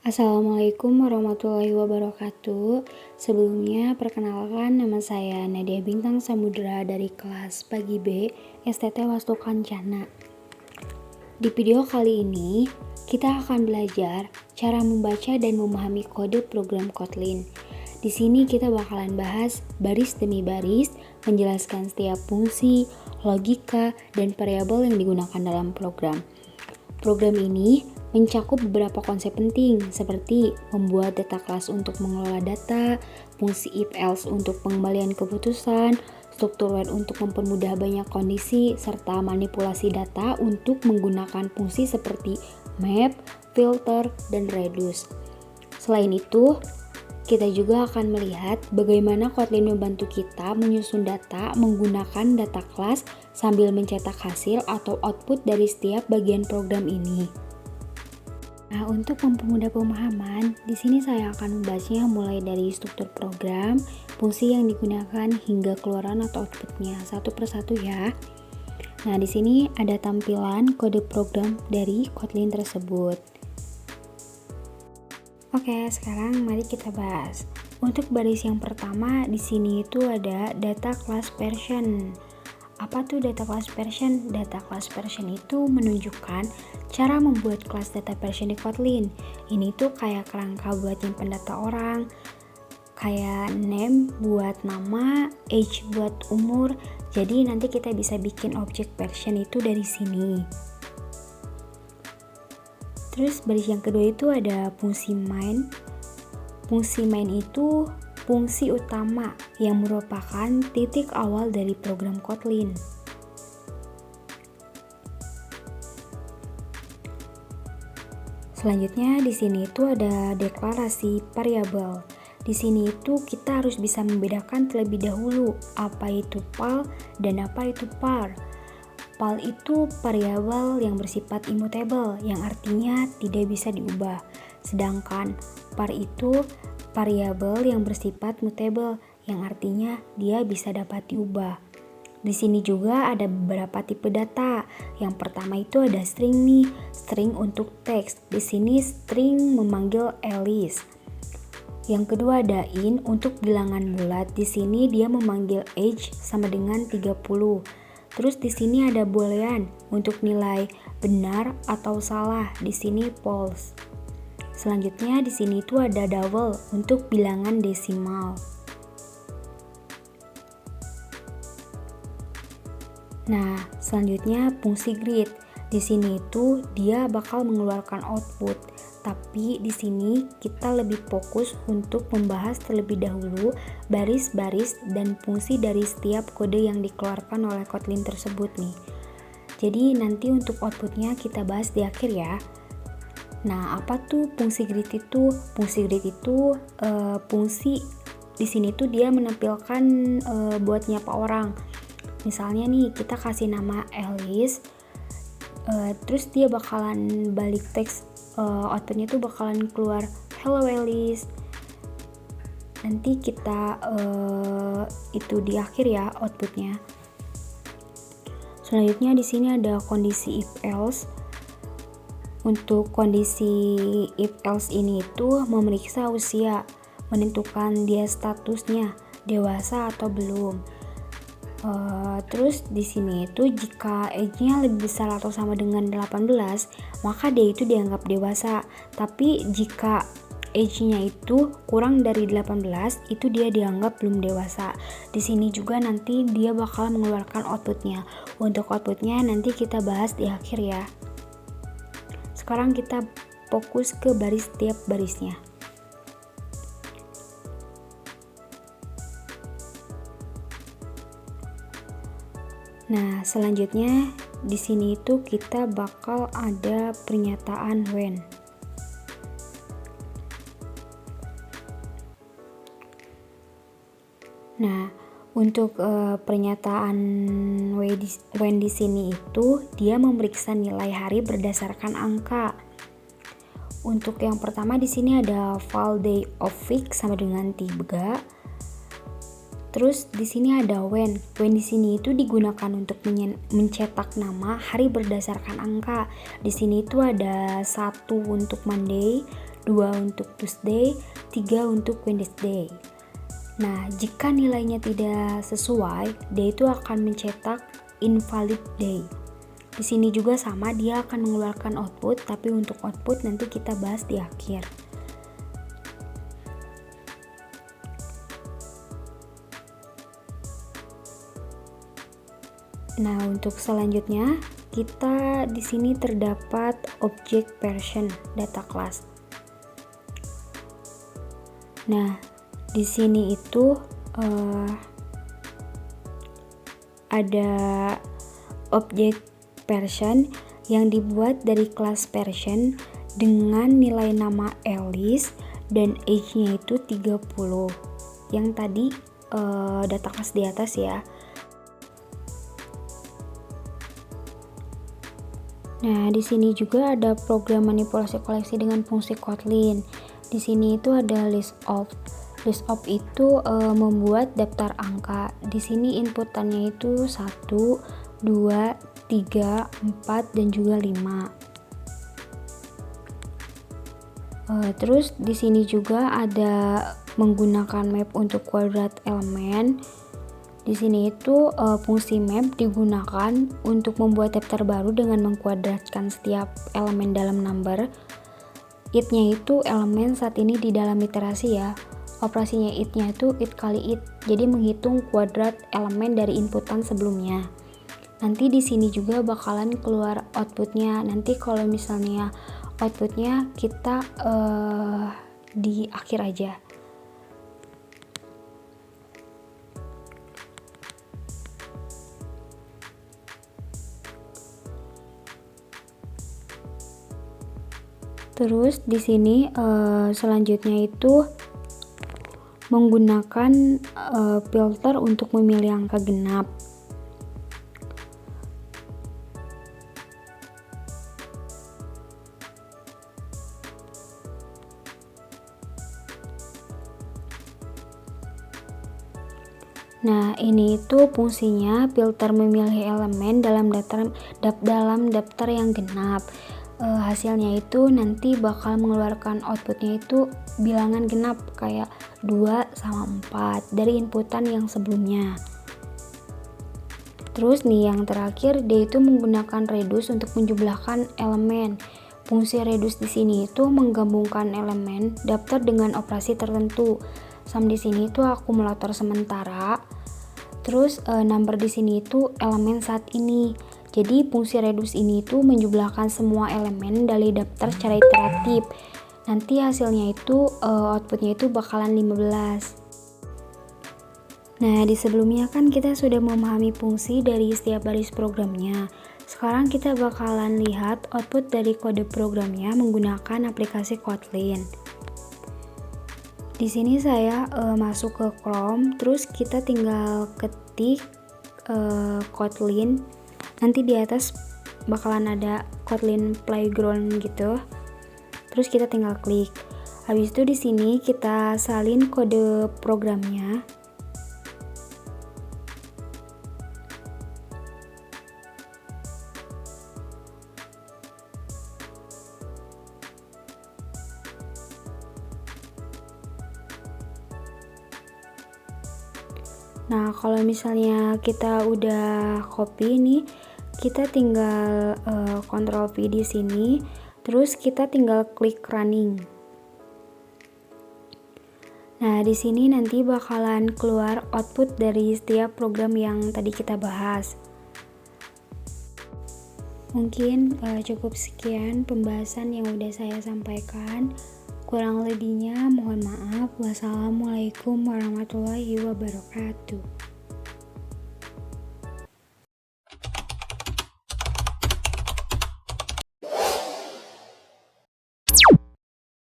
Assalamualaikum warahmatullahi wabarakatuh. Sebelumnya, perkenalkan nama saya Nadia Bintang Samudra dari kelas Pagi B, STT Wastu Kancana. Di video kali ini, kita akan belajar cara membaca dan memahami kode program Kotlin. Di sini kita bakalan bahas baris demi baris, menjelaskan setiap fungsi, logika, dan variabel yang digunakan dalam program. Program ini mencakup beberapa konsep penting seperti membuat data kelas untuk mengelola data, fungsi if-else untuk pengembalian keputusan, struktur where untuk mempermudah banyak kondisi, serta manipulasi data untuk menggunakan fungsi seperti map, filter, dan reduce. Selain itu, kita juga akan melihat bagaimana Kotlin membantu kita menyusun data menggunakan data kelas sambil mencetak hasil atau output dari setiap bagian program ini. Nah, untuk mempermudah pemahaman, di sini saya akan membahasnya mulai dari struktur program, fungsi yang digunakan hingga keluaran atau outputnya satu persatu ya. Nah, di sini ada tampilan kode program dari Kotlin tersebut. Oke, sekarang mari kita bahas. Untuk baris yang pertama di sini itu ada data class version. Apa tuh data class version? Data class version itu menunjukkan cara membuat kelas data version di Kotlin. Ini tuh kayak kerangka buat nyimpen data orang, kayak name buat nama, age buat umur. Jadi nanti kita bisa bikin objek version itu dari sini. Terus baris yang kedua itu ada fungsi main. Fungsi main itu fungsi utama yang merupakan titik awal dari program Kotlin. Selanjutnya di sini itu ada deklarasi variabel. Di sini itu kita harus bisa membedakan terlebih dahulu apa itu val dan apa itu var. Val itu variabel yang bersifat immutable, yang artinya tidak bisa diubah. Sedangkan var itu variabel yang bersifat mutable, yang artinya dia bisa dapat diubah. Di sini juga ada beberapa tipe data. Yang pertama itu ada string nih, string untuk teks. Di sini string memanggil Alice. Yang kedua ada int untuk bilangan bulat. Di sini dia memanggil age sama dengan 30. Terus di sini ada boolean untuk nilai benar atau salah. Di sini false. Selanjutnya di sini itu ada double untuk bilangan desimal. Nah, selanjutnya fungsi greet. Di sini itu dia bakal mengeluarkan output. Tapi di sini kita lebih fokus untuk membahas terlebih dahulu baris-baris dan fungsi dari setiap kode yang dikeluarkan oleh Kotlin tersebut nih. Jadi nanti untuk outputnya kita bahas di akhir ya. Nah, apa tuh fungsi greet itu? Fungsi greet itu fungsi di sini tuh dia menampilkan buat nyapa orang. Misalnya nih kita kasih nama Alice, terus dia bakalan balik teks, outputnya tuh bakalan keluar hello Alice. Nanti kita itu di akhir ya outputnya. Selanjutnya di sini ada kondisi if else. Untuk kondisi if else ini itu memeriksa usia, menentukan dia statusnya dewasa atau belum. Terus di sini itu jika age-nya lebih besar atau sama dengan 18, maka dia itu dianggap dewasa. Tapi jika age-nya itu kurang dari 18, itu dia dianggap belum dewasa. Di sini juga nanti dia bakal mengeluarkan outputnya. Untuk outputnya nanti kita bahas di akhir ya. Sekarang kita fokus ke baris setiap barisnya. Nah, selanjutnya di sini itu kita bakal ada pernyataan when. Nah, untuk pernyataan when di sini itu dia memeriksa nilai hari berdasarkan angka. Untuk yang pertama di sini ada val day of week sama dengan 3. Terus di sini ada when. When di sini itu digunakan untuk mencetak nama hari berdasarkan angka. Di sini itu ada 1 untuk Monday, 2 untuk Tuesday, 3 untuk Wednesday. Nah, jika nilainya tidak sesuai, dia itu akan mencetak invalid day. Di sini juga sama, dia akan mengeluarkan output, tapi untuk output nanti kita bahas di akhir. Nah, untuk selanjutnya kita di sini terdapat object version data class. Nah, di sini itu ada object person yang dibuat dari kelas person dengan nilai nama Alice dan age-nya itu 30. Yang tadi data class di atas ya. Nah, di sini juga ada program manipulasi koleksi dengan fungsi Kotlin. Di sini itu ada list of. List of itu membuat daftar angka. Di sini inputannya itu 1, 2, 3, 4 dan juga 5. Terus di sini juga ada menggunakan map untuk kuadrat elemen. Di sini itu fungsi map digunakan untuk membuat daftar baru dengan mengkuadratkan setiap elemen dalam number. It-nya itu elemen saat ini di dalam iterasi ya. Operasinya it-nya itu it kali it. Jadi menghitung kuadrat elemen dari inputan sebelumnya. Nanti di sini juga bakalan keluar outputnya. Nanti kalau misalnya outputnya kita di akhir aja. Terus di sini selanjutnya itu menggunakan filter untuk memilih angka genap. Nah, ini itu fungsinya filter memilih elemen dalam daftar yang genap. Hasilnya itu nanti bakal mengeluarkan outputnya itu bilangan genap kayak 2 sama 4 dari inputan yang sebelumnya. Terus nih yang terakhir, dia itu menggunakan reduce untuk menjumlahkan elemen. Fungsi reduce di sini itu menggabungkan elemen daftar dengan operasi tertentu. Sum di sini itu akumulator sementara. Terus number di sini itu elemen saat ini. Jadi fungsi reduce ini itu menjumlahkan semua elemen dari daftar secara iteratif. Nanti hasilnya itu outputnya itu bakalan 15. Nah, di sebelumnya kan kita sudah memahami fungsi dari setiap baris programnya. Sekarang kita bakalan lihat output dari kode programnya menggunakan aplikasi Kotlin. Di sini saya masuk ke Chrome, terus kita tinggal ketik Kotlin. Nanti di atas bakalan ada Kotlin Playground gitu. Terus kita tinggal klik. Habis itu di sini kita salin kode programnya. Nah, kalau misalnya kita udah copy nih, kita tinggal Ctrl V di sini, terus kita tinggal klik running. Nah, di sini nanti bakalan keluar output dari setiap program yang tadi kita bahas. Mungkin cukup sekian pembahasan yang udah saya sampaikan. Kurang lebihnya mohon maaf. Wassalamualaikum warahmatullahi wabarakatuh.